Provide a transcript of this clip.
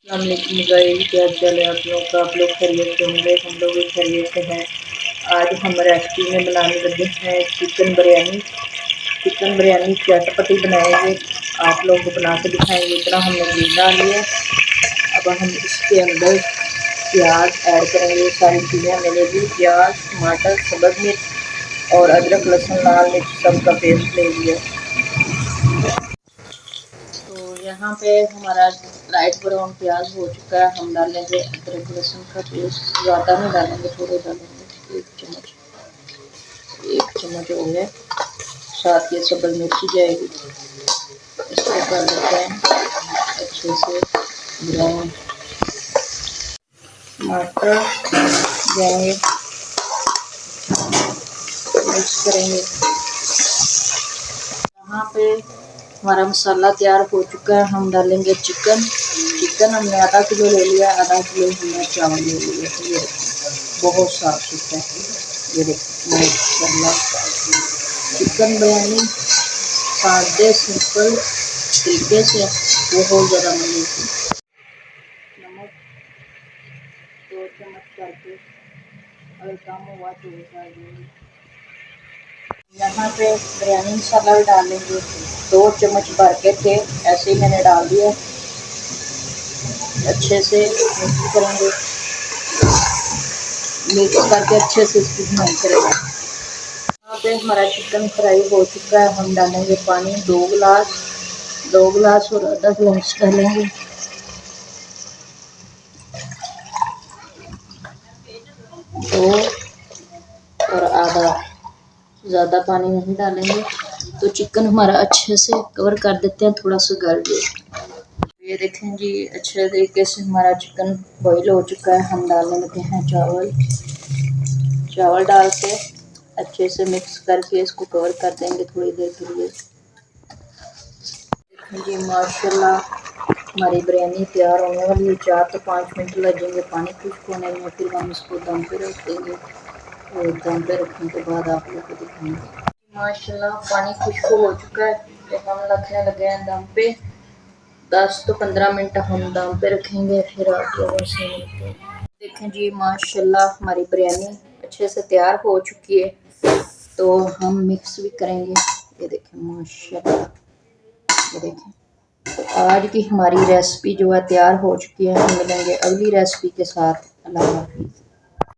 अस्सलामुअलैकुम गाइस, क्या हाल है आप लोग का। आप लोग खैरियत से होंगे, हम लोग भी खैरियत से हैं। आज हम रेसिपी में बनाने लगे हैं चिकन बिरयानी। चिकन बिरयानी चटपटी बनाएंगे, आप लोग को बना के दिखाएंगे। इतना हमने घी डाल लिया। अब हम इसके अंदर प्याज ऐड करेंगे। सारी चीज़ें मैंने ली, प्याज, टमाटर, सब्ज़ मिर्च और अदरक, लहसुन, लाल मिर्च सबका पेस्ट ले लिया। तो यहाँ पे हमारा लाइट ब्राउन प्याज हो चुका है। हम डालेंगे अदरक लहसुन का पेस्ट, ज़्यादा नहीं डालेंगे, थोड़े डालेंगे, एक चम्मच हो गया। साथ ये सब्ज़ मिर्ची जाएगी, इसको कर देते हैं अच्छे से ब्राउन। टमाटर जाएंगे, मिक्स करेंगे। यहाँ पे हमारा मसाला तैयार हो चुका है। हम डालेंगे चिकन हमने आधा किलो ले लिया, आधा किलो हमने चावल ले लिया। ये बहुत साफ सुथरा है, ये देखो माशाल्लाह। चिकन बिरयानी सादे सिंपल तरीके से बहुत ज़्यादा मज़े की। नमक 2 चम्मच करके, अगर कम हुआ तो डाल देंगे। यहाँ पे बिरयानी मसाला भी डालेंगे, 2 चम्मच भर के थे, ऐसे ही मैंने डाल दिया। अच्छे से मिक्स करेंगे, मिक्स करके अच्छे से इसकी भुनाई करेंगे। यहाँ पे हमारा चिकन फ्राई हो चुका है। हम डालेंगे पानी 2 गिलास और आधा गिलास डालेंगे। दो और आधा, ज़्यादा पानी नहीं डालेंगे तो चिकन हमारा अच्छे से कवर कर देते हैं, थोड़ा सा गल जाए। ये देखें जी, अच्छे तरीके से हमारा चिकन बॉईल हो चुका है। हम डालने लगे हैं चावल डाल के अच्छे से मिक्स करके इसको कवर कर देंगे थोड़ी देर के लिए। देखें जी माशाल्लाह, हमारी बिरयानी तैयार होने वाली है। 4 से 5 मिनट लगेंगे पानी खुश्क होने में, फिर हम इसको दम पे रख देंगे और दम पे रखने के बाद आप लोग को दिखाएंगे। माशाल्लाह पानी खुश्क हो चुका है, तो हम रखने लगे हैं दम पे। 10 से 15 मिनट हम दम पे रखेंगे, फिर आप लोगों से मिलते हैं। देखें जी माशाल्लाह, हमारी बिरयानी अच्छे से तैयार हो चुकी है, तो हम मिक्स भी करेंगे। ये देखें माशाल्लाह, ये देखें। तो आज की हमारी रेसिपी जो है तैयार हो चुकी है। हम मिलेंगे अगली रेसिपी के साथ। अल्लाह हाफिज़।